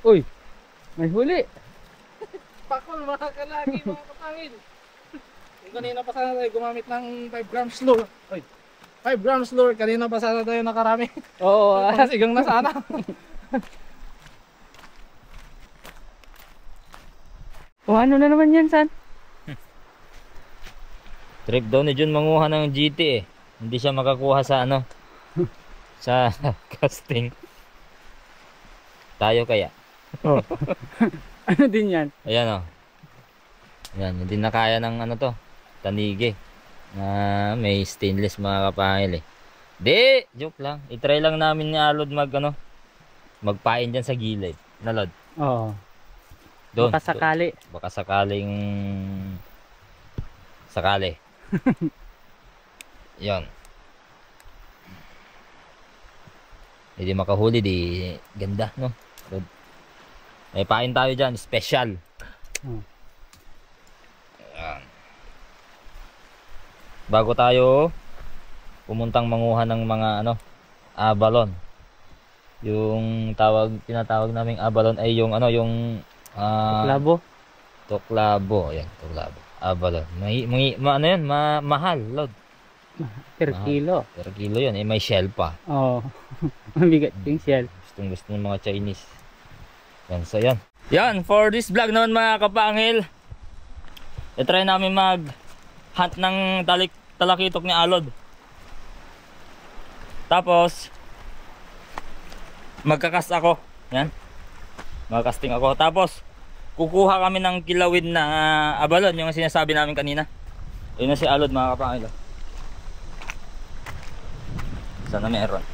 Uy, may huli. Pakol mga kalagi mga kapangil. Yung kanina pa sana tayo gumamit ng 5 grams lure. Uy, 5 grams lure. Kanina pa sana tayo nakarami. Oo, Sigang na sana. O ano na naman yan, San? Trip daw ni Jun manguha ng GT eh. Hindi siya makakuha sa ano. Sa casting. Tayo kaya. Oh. Ano din yan? Ayan oh. Ayan, hindi na kaya ng ano to. Tanigi. Na may stainless mga kapangil eh. Di! Joke lang. I-try lang namin ni Alod mag ano. Magpain dyan sa gilid. Na Lod. Oo. Doon. Baka sakali. Baka sakaling sakali. Yan. Hindi makahuli di ganda no. Lod. May pain tayo dyan. Special. Yan. Bago tayo pumuntang manguha ng mga ano abalon. Yung tinatawag naming abalon ay yung ano yung Labo. Tuklabo. Ayan, tuklabo. Abalon. Ano yun? Mahal, Lord. Per Mahal. kilo. Per kilo yun. Eh, may shell pa. Oo. Mabigat yung shell. Gustong gusto ng mga Chinese. Yan, so yan. Yan, for this vlog naman mga kapangil. I-try namin mag-hunt ng talakitok ni Alod. Tapos, magkakas ako. Yan. Magkasting ako. Tapos, kukuha kami ng kilawin na abalon. Yung sinasabi namin kanina. Yun na si Alod mga kapangil. Sana meron.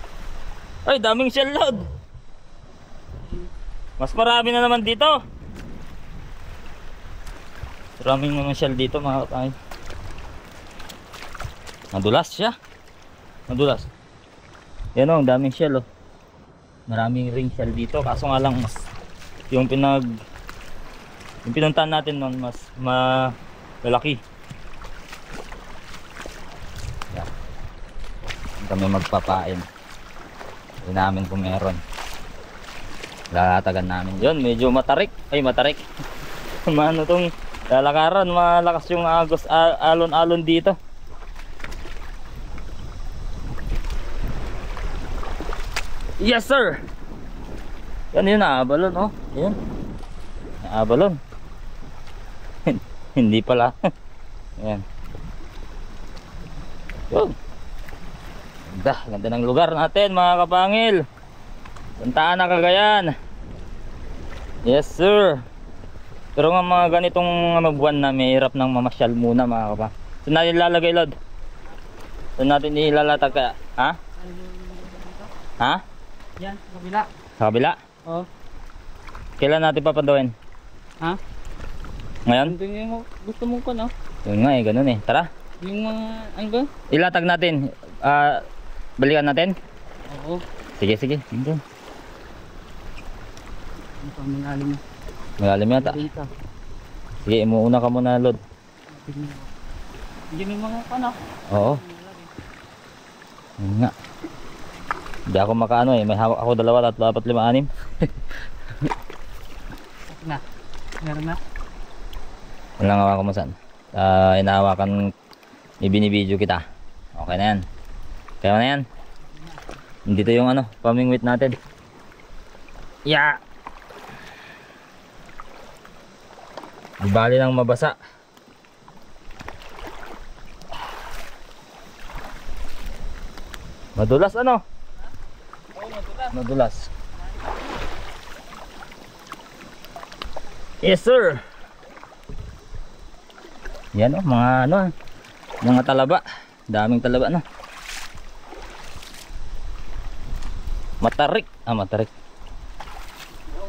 Ay, daming shell load. Mas marami na naman dito. Maraming naman shell dito mga kapangil. Madulas siya. Madulas. Yan o, ang daming shell o. Maraming ring shell dito. Kaso nga lang mas yung pinuntahan natin noon mas malaki. Yan. Kami magpapain. Hindi namin kung meron. Lalatagan namin. Yun, medyo matarik. Ay, matarik. Ano tong lalakaran. Malakas yung agos alon-alon dito. Yes, sir! Yan yun, naabalon, oh. Yan. Naabalon. Hindi pala. Yan. Yun. Ganda ng lugar natin mga kapangil. Puntaan na Cagayan. Yes sir. Pero nga mga ganitong buwan na may hirap ng mamasyal muna mga kapangil. Saan natin ilalagay, Lod? Saan natin ilalatag kaya? Ha? Ha? Yan, sa kabila. Sa kabila? Oo. Kailan natin papanduin? Ha? Ngayon? Andun yung gusto mong ko, no? Yun nga eh, ganun eh. Tara. Yung mga, ano ba? Ilatag natin. Balikan natin? Oo. Sige, sige. Sige. Ano pa, malalim na. Malalim yata. Dito. Sige, imuuna ka muna, Lod. Hindi may mga ano. Oo. Yun nga. Hindi ako makaano eh. May hawak ako 2, 3, 4, 5, 6. Na. Meron na. Yan lang hawakan mo saan. Inahawakan, ibinibidyo kita. Okay na yan. Kaya na yan. Dito yung ano, pamingwit natin. Yeah. Di bali lang mabasa. Madulas ano? Oo, madulas. Madulas. Yes sir. Yan o, mga ano, mga talaba. Daming talaba no. Matarik. Matarik.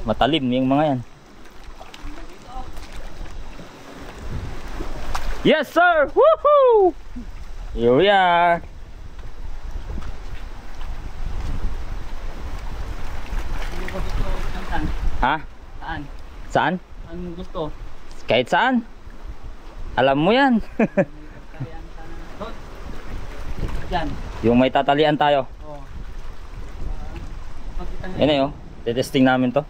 Matalim yung mga yan. Yes sir! Woohoo! Here we are. Hindi ko gusto saan? Ha? Saan? Saan? Saan mo gusto? Kahit saan. Alam mo yan. Kayaan sana. Doon. Diyan. Yung may tatalian tayo. Oo. Makita nga. Yan eh oh. Tetesting namin to.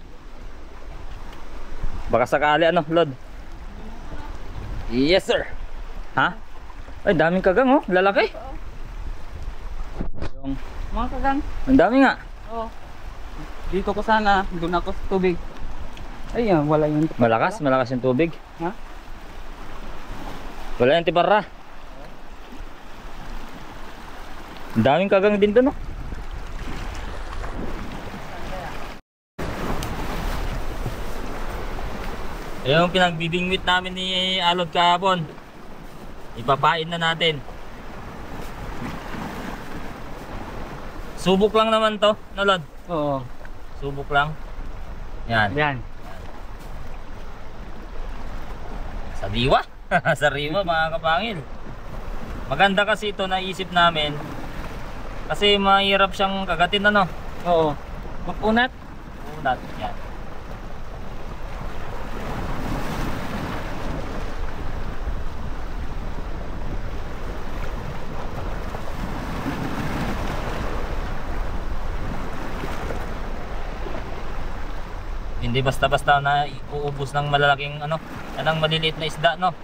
Baka sakali ano, Lord. Yes, sir. Ha? Ay, daming kagang oh, lalaki. Yung, Mga kagang. ang dami nga. Oo. Dito ko sana, doon ako sa tubig. Ayun, wala yung Malakas yung tubig. Ha? Wala yung tibarra. Ang daming kagang din doon, no? Yung pinagbibingwit namin ni Alod kahapon. Ipapain na natin. Subok lang naman to, Nalod. Oo. Subok lang. Yan. Yan. Sariwa. Sariwa mga kapangil. Maganda kasi ito, naisip namin. Kasi mahirap siyang kagatin, ano? Oo. Mapunat. Unat. Yan. Hindi basta-basta na uubos ng malalaking ano, ng maliliit na isda, no?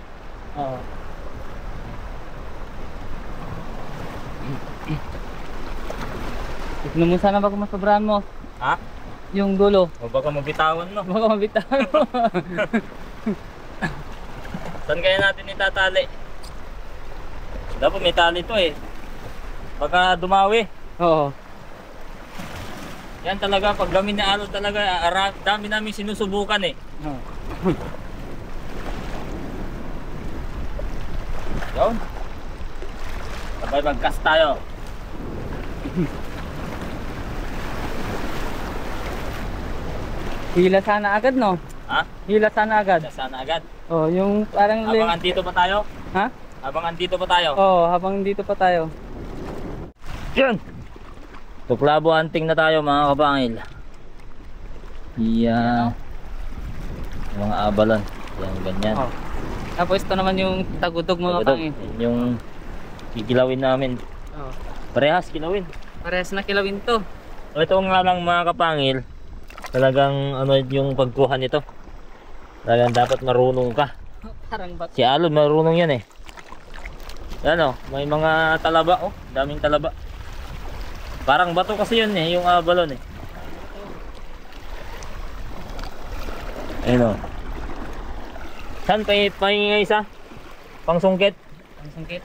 Oo. Tignan mo sana baka masobrahan mo. Ha? Yung dulo. O baka mabitawan, no? Baka mabitawan mo. Saan kaya natin itatali? Dapat may tali to eh. Baka dumawi. Oo. Yan talaga, pag kami na Alod talaga, dami namin sinusubukan eh. Oo. Yun. Sabay mag-cast tayo. Hila sana agad, no? Ha? Hila sana agad. Sana agad. Oh, yung parang Habang andito pa tayo? Ha? Habang andito pa tayo? Oo, habang dito pa tayo. Yan! Tuklabo hunting na tayo mga kapangil. Yan. Mga abalon. Yan, ganyan. Oh. Tapos ito naman yung tagudog mga Ito, pangil. yung kikilawin namin. Oh. Parehas kilawin. Parehas na kilawin to. Ito nga lang mga kapangil. Talagang ano yung pagkuha nito. Talagang dapat marunong ka. Parang bat. Si Alod marunong yan eh. Yan oh, may mga talaba oh. Daming talaba. Parang bato kasi yun eh, yung abalon eh. Ayun oh. Saan pahinga isa? Pangsungkit? Ang sungkit.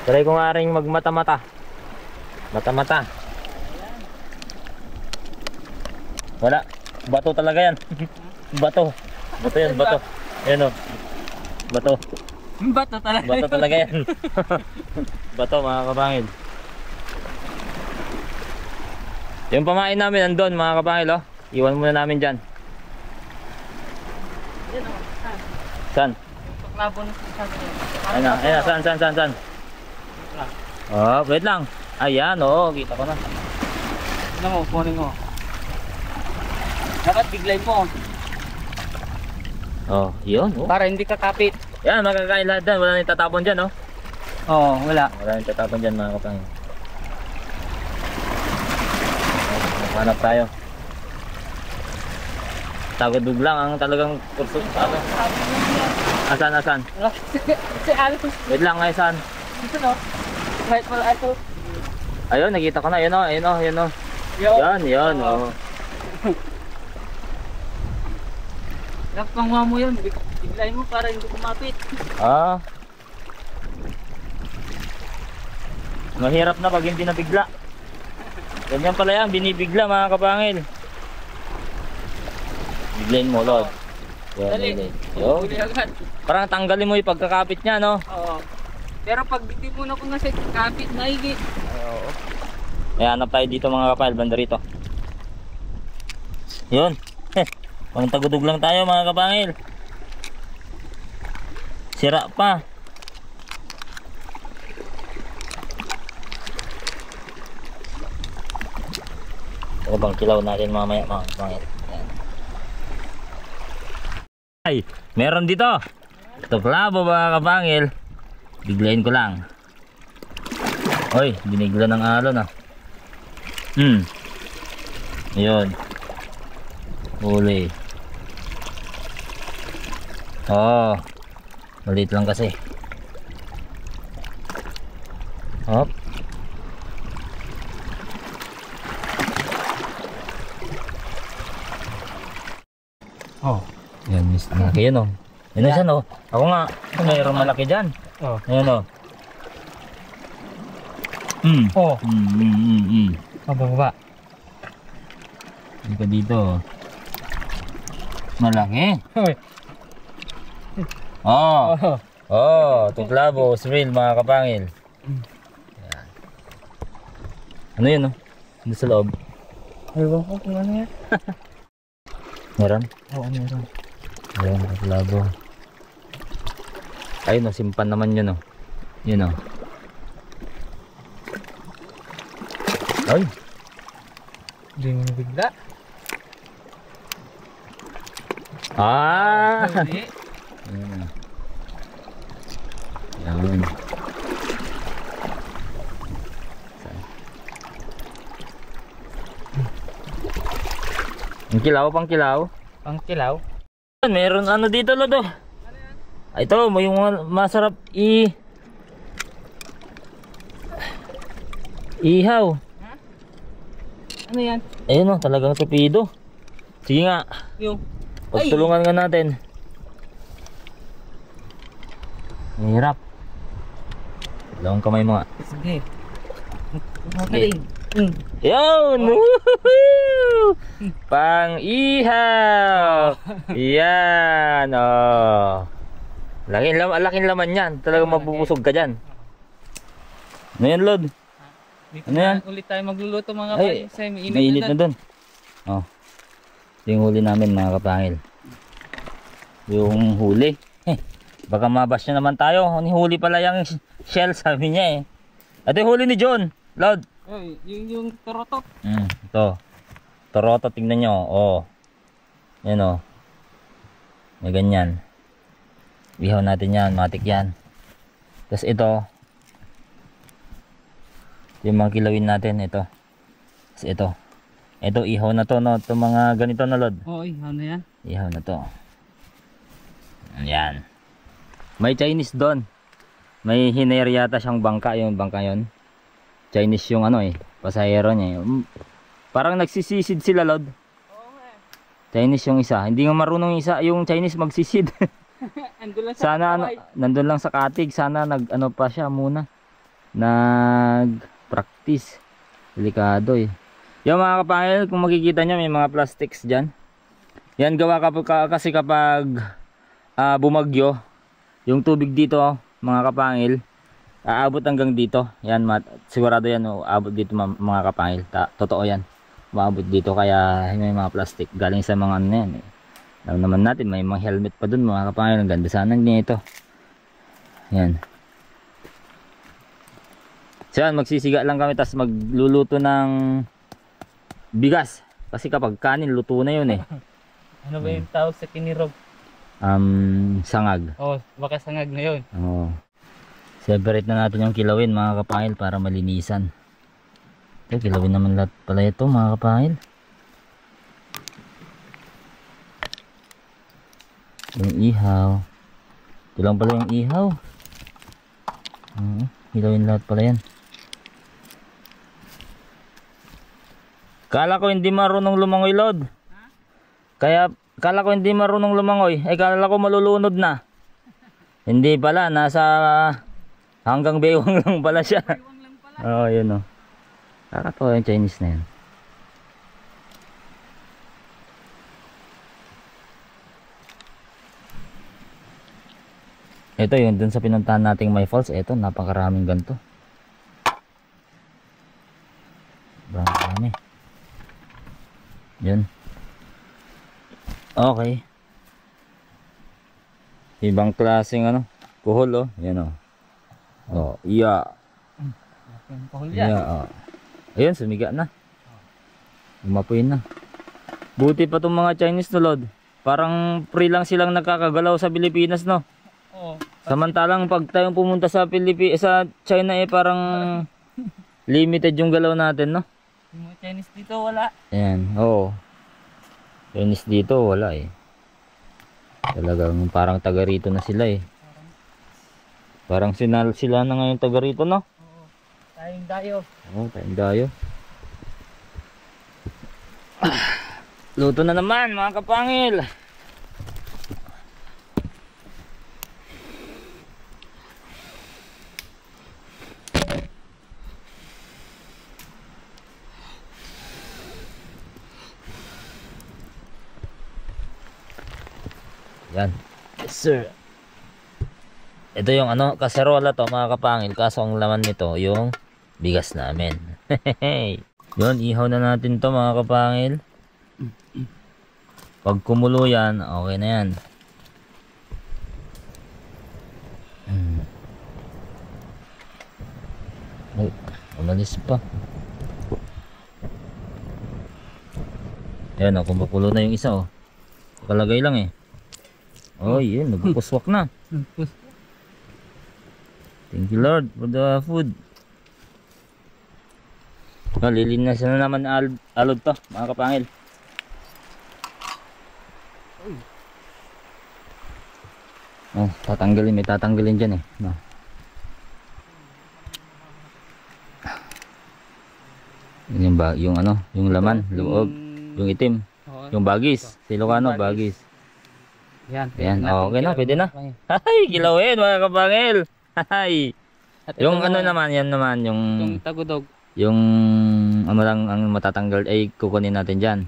Try ko nga rin magmata-mata. Mata-mata. Wala. Bato talaga yan. Bato. Bato yan, bato. Ayun o. Bato. Bato talaga. Bato talaga yan. Bato mga kapangil. Yung pamain namin nandun mga kapangil oh. Iwan muna namin dyan. Yan o. Saan? Tuklabo na sa sabi. Ayun na, ayun na. Saan? Oh, wait lang. Ayan oh, kita ko na. Ano mo, kunin mo. Dapat biglay mo. Oh, yun oh. Para hindi ka kapit. Yan, makakain lahat dyan. Wala nang tatapon dyan oh. Oo, wala. Wala nang tatapon dyan mga kapangil. Hanap tayo. Tagadug lang ang talagang kurso. Asan? Si Alice. Wait lang, ay saan? Dito no. Right pala ito. Ayun, nakita ko na. Ayun o. Yo. Yan oh. Lakpang mo yun. Biglay mo para hindi kumapit. Ah. Mahirap na pag hindi nabigla. Ganyan pala yan, binibigla mga kapangil. Biglayin mo, Lord. Yan, Dali. Yo. Huli agad. Parang tanggalin mo yung pagkakapit niya, no? Oo. Pero pag hindi mo na kung nasa kapit, maigi. Oo. Kaya hanap tayo dito mga kapangil, banda rito. Yun. Pang tagudog lang tayo mga kapangil. Sira pa. Ito bang kilaw natin mamaya mga kapangil. Yan. Ay, meron dito. Tuklabo mga kapangil. Biglayin ko lang. Oy, binigla ng alon ah. Yun. Huli. Oo. Maliit lang kasi. Hop. Oh. Yan, miss. Malaki yan, oh. Yan siya, no. Ako nga. Mayroong malaki dyan. Oh. Ayan, oh. Hmm. Oh. Mababa. Dito dito. Malaki. Hoy. Oh. Oh. Oh, tuklabo, real mga kapangil. Ayan. Ano yun, oh? Dito sa loob. Ewan ko kung ano yan. Meron? Oo, meron. Ayan, tuklabo. Ayun, oh, simpan naman yun, oh. Yun, oh. Ay! Hindi mo nabigla. Ah! Hindi. Ayan. Ayan. Ang kilaw, pang kilaw. Pang kilaw. Meron ano dito, Lodo. Ito, may yung masarap ihaw. Ano yan? Ayun, oh, talagang tupido. Sige nga, Yung. pagtulungan nga natin. Hirap. Dalawang kamay mo nga. Sige. Magaling. Yun! Woohoo! Pang ihaw! Yan! Oh. Laking laman yan. Talagang mabubusog ka dyan. Ano yan, Lod? Dito Ano yan? na ulit tayo magluluto mga Ay, kapangil. mainit na dun. Oh. Ito yung huli namin mga kapangil. Yung huli. Baka mabash na naman tayo. Huli pala yung shell, sabi niya eh. Ito yung huli ni John. Lod. Ay, yung torotot. Ito. Toroto, tingnan nyo. Oh. Yan oh. May ganyan. Ihaw natin yan. Matik yan. Tapos ito. Yung mga kilawin natin. Ito. Tapos ito. Ito ihaw na to. No? Ito mga ganito na, Lod. Oo, ano yan? Ihaw na to. Yan. May Chinese doon. May hiner yata siyang bangka. Yung bangka yun. Chinese yung ano eh. Pasahero niya. Parang nagsisisid sila, Lod. Oo nga. Chinese yung isa. Hindi nga marunong yung isa. Yung Chinese magsisid. Andun lang sa Sana ano, kaway. nandun lang sa katig. Sana nag ano pa siya muna. Nag practice. Delikado eh. Yung mga kapangil, kung makikita nyo may mga plastics dyan. Yan gawa kasi kapag bumagyo. Yung tubig dito mga kapangil. Aabot hanggang dito. Yan, sigurado yan, aabot dito mga kapangil. Totoo yan. Maabot dito kaya may mga plastic galing sa mga ano yan. Alam naman natin may mga helmet pa dun mga kapangil. Ang ganda sana nito. Yan. So yan, magsisiga lang kami tapos magluluto ng bigas. Kasi kapag kanin, luto na yun eh. Ano ba yung tawag sa kinirog? Sangag. Oh, baka sangag na yun. Oo. Separate na natin yung kilawin mga kapangil para malinisan. Ito, kilawin naman lahat pala ito mga kapangil. Yung ihaw. Ito lang pala yung ihaw. Kilawin lahat pala yan. Kala ko hindi marunong lumangoy, Lod. Kaya kala ko hindi marunong lumangoy. Kala ko malulunod na. Hindi pala, nasa hanggang bewang lang pala siya. Oo, yun o. Kakatawa yung Chinese na yan. Ito yun, dun sa pinuntahan nating may falls. Ito, napakaraming ganito. Marami. Yun. Okay. Ibang klaseng ano, kuhol oh. Yan oh. Oh, iya. Yung pahul yan. Iya. Oh. Ayun, sumiga na. Umapoy na. Buti pa tong mga Chinese no, Lord. Parang free lang silang nakakagalaw sa Pilipinas, no? Oo. Samantalang pag tayong pumunta sa sa China parang limited yung galaw natin, no? Yung mga Chinese dito wala. Ayan, oo. Chinese dito wala eh. Talagang parang taga rito na sila eh. Parang sila na ngayon taga rito, no? Oo. Tayong dayo. Oo, tayong dayo. Luto na naman mga kapangil. Yan. Yes sir. Ito yung ano, kaserola to mga kapangil. Kaso ang laman nito yung bigas namin. Yun, ihaw na natin to mga kapangil. Pag kumulo yan, okay na yan. Ay, umalis pa. Ayan o, kumukulo na yung isa o. Kalagay lang eh. Oh, yun, nagpupuswak na. Thank you Lord for the food. Lilinas na naman alod to mga kapangil. Oh, tatanggalin, may tatanggalin dyan eh. No. Yun yung ano, yung laman, loob, yung itim, Oo. yung bagis, si Ilocano, Bagis. bagis. Yan. Ayan, natin okay na, kilawin, pwede na. mga kapangil. Hay, kilawin mga kapangil. Hay. At Yung ito ano mga- naman, yan naman, Yung tagudog. yung ano lang ang matatanggal ay kukunin natin dyan.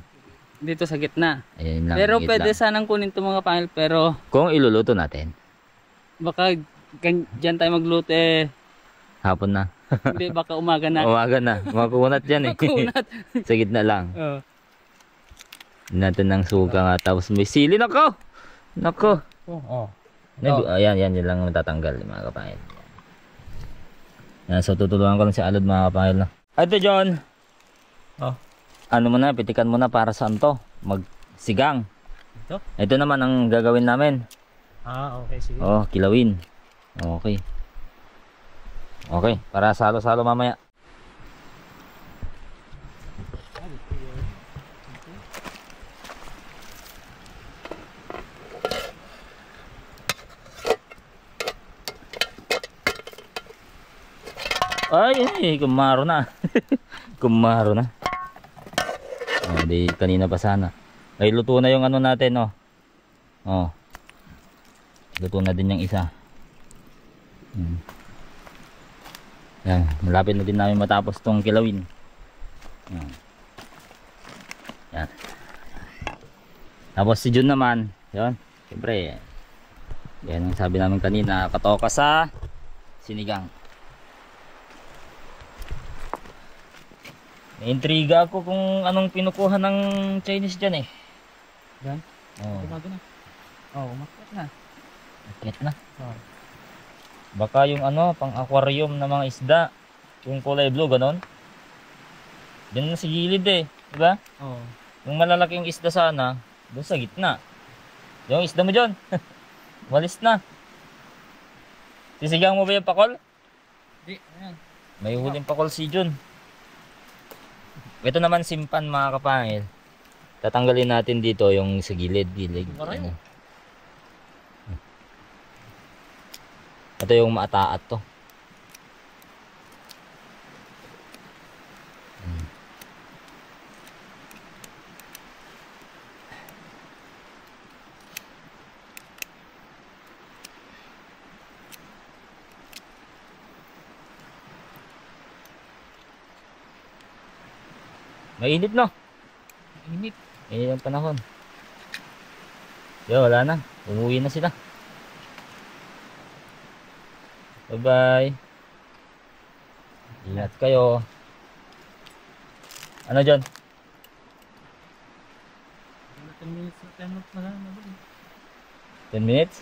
Dito sa gitna. Ayan lang. Pero higit pwede lang. sanang kunin ito mga kapangil. Pero Kung iluluto natin, baka dyan tayo magluto eh. hapon na. Hindi, baka umaga na. Umaga na. Makukunat yan eh. Kunat. Sa gitna lang. Oh. Natin ng suka nga. Tapos may sili. Nako! Nako! Oh. Ayan, yan lang matatanggal mga kapangil. Yan, so tutulungan ko lang si Alod mga kapangil. No? Ito John. Oh. Ano mo na, pitikan mo na para saan to? Magsigang. Ito? Ito naman ang gagawin namin. Ah, okay, sige. Oh, kilawin. Okay. Okay, para salo-salo mamaya. Ay, kumaro na. Kumaro na. Oh, di kanina pa sana. Ay, luto na yung ano natin, oh. Oh. Luto na din yung isa. Yan, malapit na din namin matapos tong kilawin. Yan. Yan. Tapos si Jun naman, yan. Siyempre, yan ang sabi namin kanina, katoka sa sinigang. Naintriga ako kung anong pinukuha ng Chinese dyan eh. Yan. Oh, Umaga na. Oh, umakyat na. akit na. Oh. Baka yung ano, pang aquarium na mga isda, yung kulay blue, ganon. Diyan na sa gilid eh, diba? Oh. Yung malalaking isda sana, doon sa gitna. Yung isda mo dyan, walis na. Sisigang mo ba yung pakol? Di, ayan. May huling pakol si Jun. Ito naman simpan mga kapangil. Tatanggalin natin dito yung sa gilid. Maray mo. Ito yung maataat to. Mainit no? Init. Mainit ang panahon. Yo, wala na. Umuwi na sila. Bye bye. Ingat kayo. Ano dyan? 10 minutes na 10 minutes na lang. 10 minutes?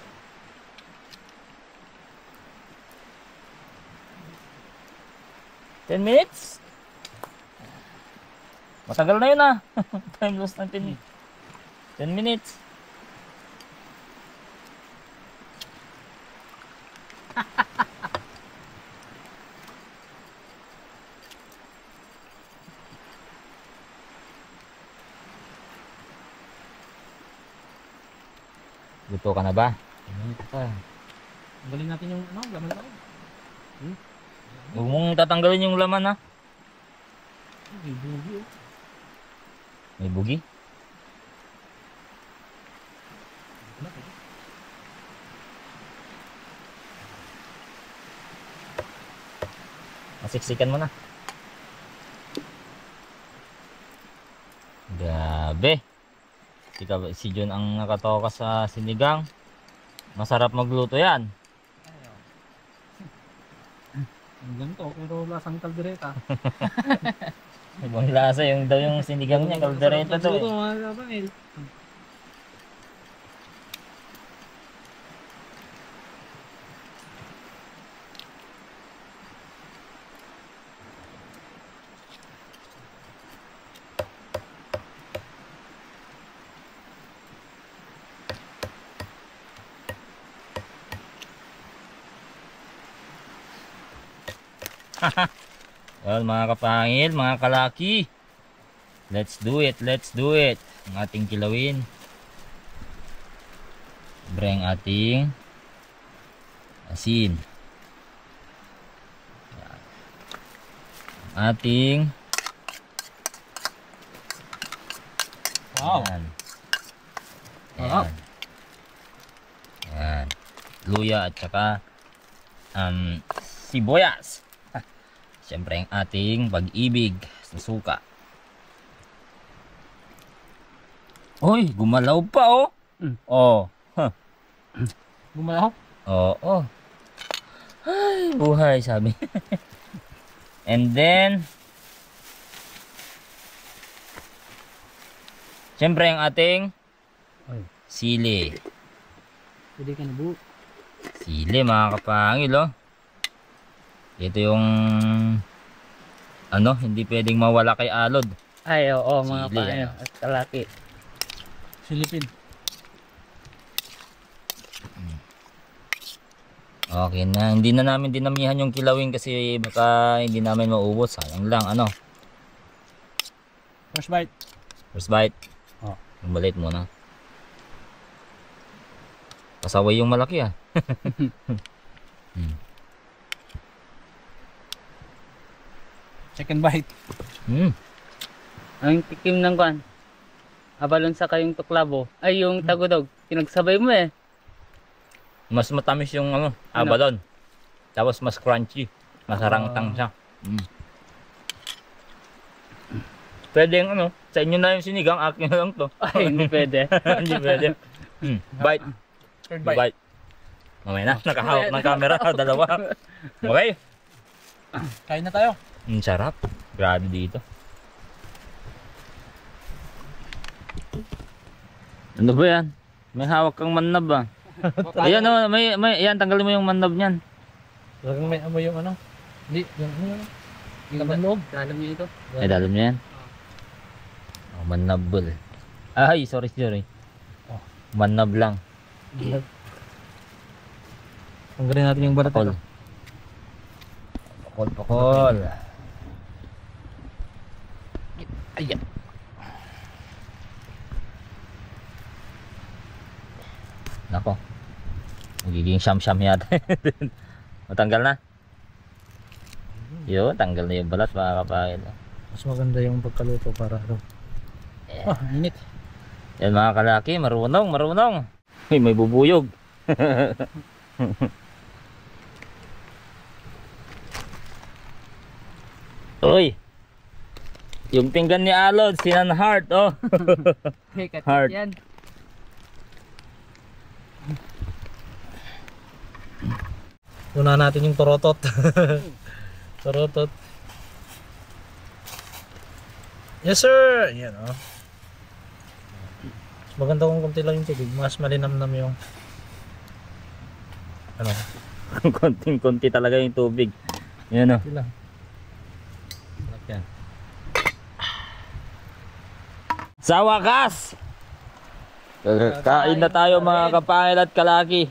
$10 minutes? Matagal na yun ah. Time loss ng 10 minutes. Luto ka na ba? Ito pa. Tanggalin natin yung ano, laman loob. Huwag mong tatanggalin yung laman ha. May bugi oh. May bugi. Masiksikan mo na. Grabe. Si John ang nakatoka sa sinigang. Masarap magluto yan. Ang ganito, pero lasang kaldereta. Ibang lasa yung daw yung sinigang niya. Kaldereta to Ito eh. mga kapangil. Well, mga kapangil, mga kalaki. Let's do it, let's do it. Ang ating kilawin. Siyempre ang ating asin. Yan. Ang ating Wow. Yan. Wow. Yan. Yan. Luya at saka sibuyas. Siyempre ang ating pag-ibig sa suka. Uy, gumalaw pa oh. Oh. Huh. Gumalaw? Oo. Ay, buhay sabi. And then siyempre ang ating sili. Pwede ka na bu. Sili mga kapangil oh. Ito yung ano, hindi pwedeng mawala kay Alod. Ay, oo, mga Sili, paano. ano. At kalaki. Silipin. Okay na, hindi na namin dinamihan yung kilawin kasi baka hindi namin maubos. Sayang lang, ano. First bite. First bite. Oh. Yung balit muna. Pasaway yung malaki ah. Second bite. Ang tikim ng kwan. Abalon sa kayong tuklabo. Ay, yung tagudog. Pinagsabay mo eh. Mas matamis yung ano, abalon. Tapos mas crunchy. Masarangtang siya. Pwede yung ano, sa inyo na yung sinigang, akin na lang to. Ay, hindi pwede. Hindi pwede. Bite. Third Bite. Mamaya na, nakahawak ng camera, dalawa. Okay. Kain na tayo. Sarap. Grabe dito. Ano ba yan? May hawak kang manab ah. Ayan o, ayan, tanggalin mo yung manab niyan. Talagang may amoy yung ano. Hindi, yung ano. Yung laman loob. Alam niyo ito? Ay, dalam niya yan. Oh, manabol. Ay, sorry. Oh. Manab lang. Tanggalin natin yung balat Pakol. ito. Pakol. Ayan. Nako. Magiging siyam-siyam yata. Matanggal na. Yun, tanggal na yung balat mga kapahil. Mas maganda yung pagkaluto para ano. Ah, init. Yan mga kalaki, marunong. Uy, may bubuyog. Uy. Yung pinggan ni Alod, sinan heart, oh. Heart. Yan. Una natin yung torotot. Torotot. Yes sir! Yan oh. Mas maganda kung konti lang yung tubig. Mas malinamnam yung ano. Konting-konti talaga yung tubig. Yan, oh. Konti lang. Yan. Sa wakas! Kain na tayo mga kapangil at kalaki.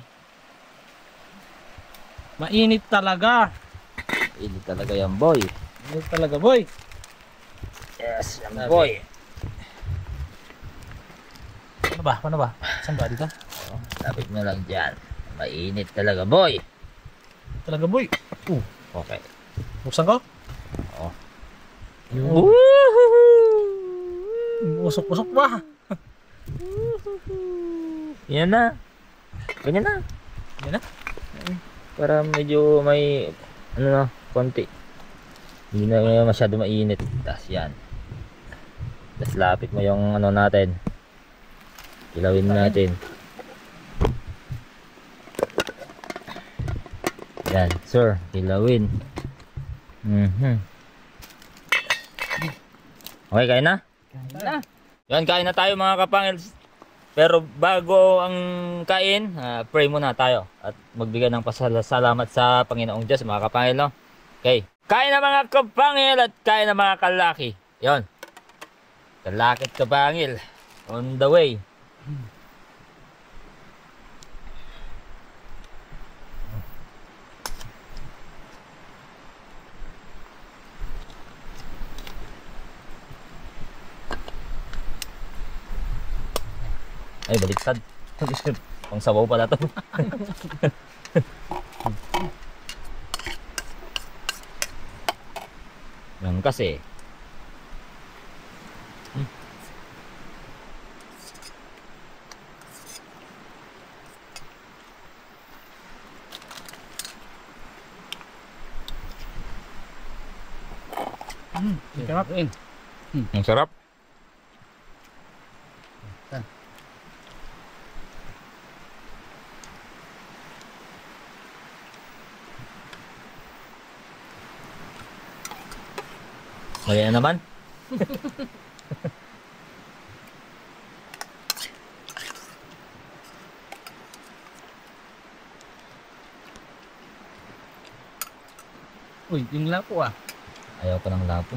Mainit talaga. Ini talaga yan boy. Mainit talaga boy. Yes, yan boy. Ano ba? Saan ba dito? Lapit mo lang dyan. Mainit talaga, boy. Talaga boy. Okay. Buksan ko? Oo. Usok-usok ba? Yan na. Ganyan na. Yan na. Para medyo may ano na, konti. Hindi na masyado mainit. Tapos yan. Tapos lapit mo yung ano natin. Ilawin natin. Yan, sir. Ilawin. Okay, kain na? Na. Yan, kain na tayo mga kapangil. Pero bago ang kain, pray muna tayo at magbigay ng pasalamat sa Panginoong Diyos mga kapangil, no? Okay. Kain na mga kapangil at kain na mga kalaki. Yon. Kalaki at kapangil. On the way. Ay, baliktad. Pang sabaw pala to. Yan kasi. Sarap. Ang sarap. Maya na naman. Uy, yung lapo ah. Ayaw ko ng lapo.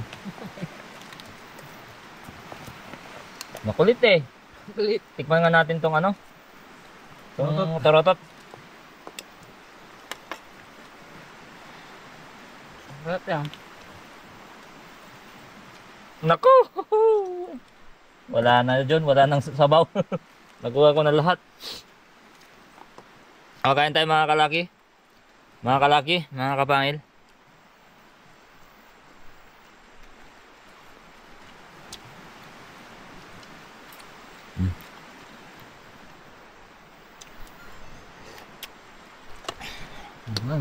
Makulit eh. Kulit. Tikman nga natin tong ano. Tong tarotot. Sarap yan. Naku! Wala na dyan, wala nang sabaw. Nakuha ko na lahat. Kain tayo mga kalaki. Mga kalaki, mga kapangil.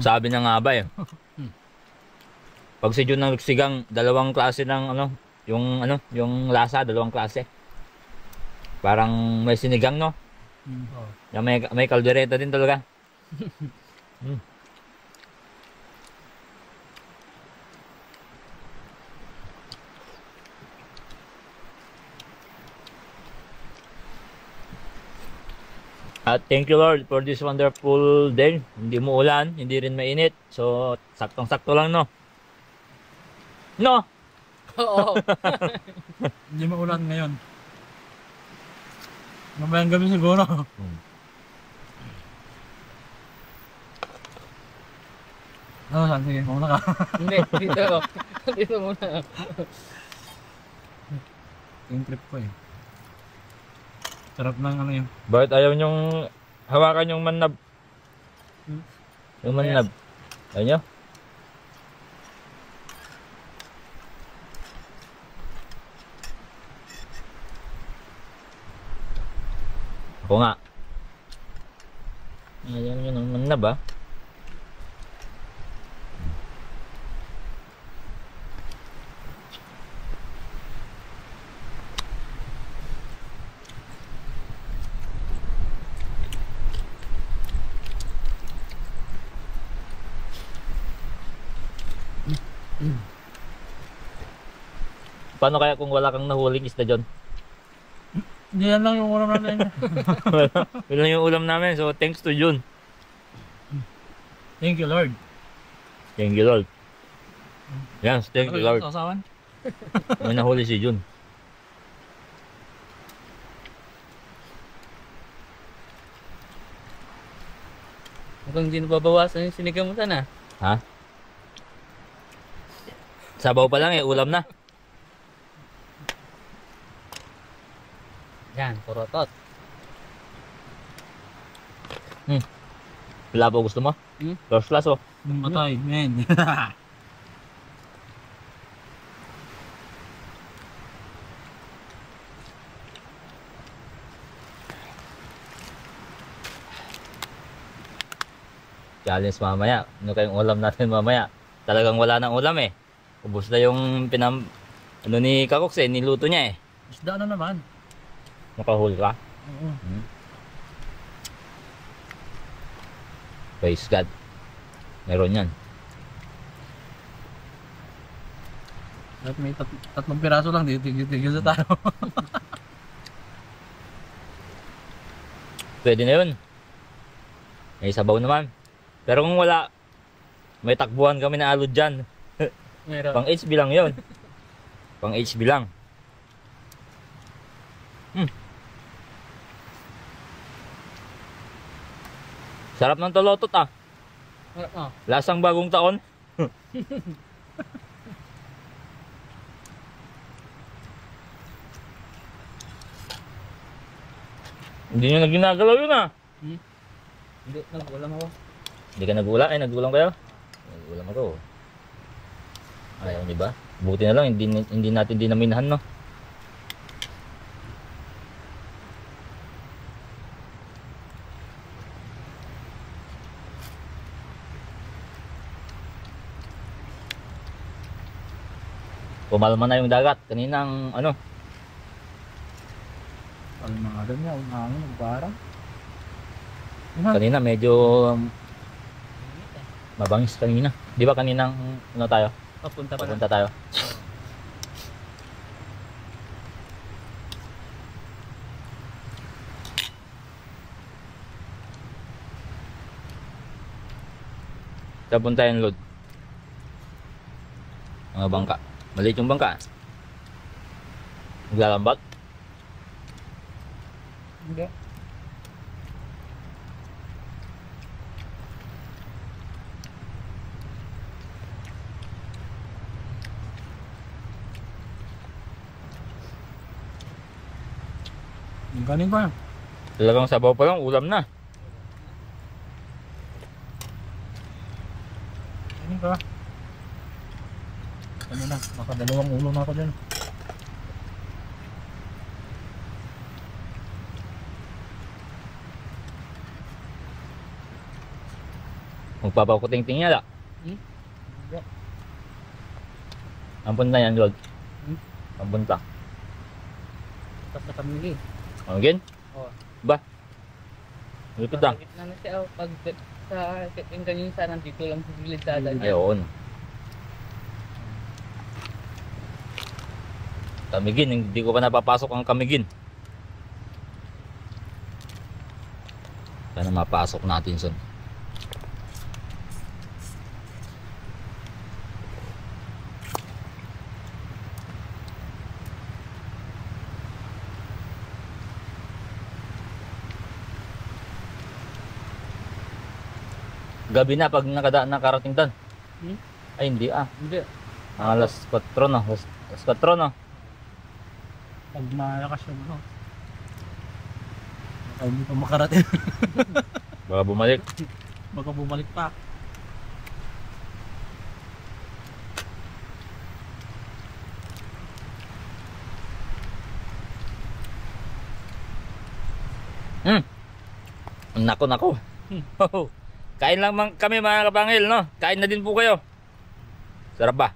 Sabi na nga ba eh. Pag si Jun nagsigang, dalawang klase ng ano, yung lasa, dalawang klase. Parang may sinigang, no? Yung may kaldereta din talaga. At thank you Lord for this wonderful day. Hindi mo ulan, hindi rin mainit. So, saktong-sakto lang, no? No? Oo. Hindi maulan ngayon. Mamayang gabi siguro. Saan? Sige, mauna ka. Hindi, dito ako. Dito muna. Yung trip ko eh. Sarap ng ano yun. Bakit ayaw nyong hawakan yung manab? Yung manab. Ayaw nyo? Ako nga. Ayaw nyo ng manab ah. Paano kaya kung wala kang nahuling isda dyan? Hindi yan lang yung ulam natin. Yun lang yung ulam namin. So thanks to Jun. Thank you Lord. Thank you Lord. Yes, thank you Lord. Sausawan? May nahuli si Jun. Mukhang hindi nababawasan yung sinigang mo sana. Ha? Sabaw pa lang eh, ulam na. Yan, porotot. Labo gusto mo? Hmm? First class oh. Matay, men. Challenge mamaya. Ano kayong ulam natin mamaya? Talagang wala nang ulam eh. Ubus na yung ano ni Kakoks eh, niluto niya eh. Isda na naman. Nakahuli ka? Oo. Praise God. Meron yan. At may tatlong piraso lang, tigil sa tayo. Pwede na yun. May sabaw naman. Pero kung wala, may takbuhan kami na alod dyan. Meron. Pang HB lang yun. Pang HB lang. Sarap ng tolotot ah. Oh. Lasang bagong taon. Hindi nyo na ginagalaw yun ah. Hindi, nag-ulam ako. Hindi ka nagulang? Ay, nagulang kayo? Nagulang ako. Ayaw niyo ba? Buti na lang, hindi natin dinaminahan, no? Pumalma na yung dagat. Kaninang, ano? Almada niya, umangin, nagbarang. Kanina medyo mabangis kanina. Di ba kaninang, ano tayo? Papunta pa na. Papunta tayo. Sa punta yung load. Mga bangka. Maliit yung bangka. Naglalambat. Hindi. Galing pa. Talagang sabaw pa lang, ulam na. Galing pa. Ano na, makadalawang ulo na ako dyan. Magpapakuting-ting yala. Hmm? Ang punta yan, Lord. Hmm? Ang punta. Tapos na kami. Ano again? Oo. Ba? Lupit ah. Pag na siya, pag sa yung ganyan sa nandito lang sa gilid sa daan. Ayun. Kamigin, hindi ko pa napapasok ang kamigin. Sana mapasok natin son. Gabi na pag nakarating doon. Hmm? Ay hindi ah. Hindi. Alas 4 no. Alas 4 no. Pag malakas yung ano. Baka hindi pa makarating. Baka bumalik. Baka bumalik pa. Nako. Kain lang kami mga kapangil no. Kain na din po kayo. Sarap ba?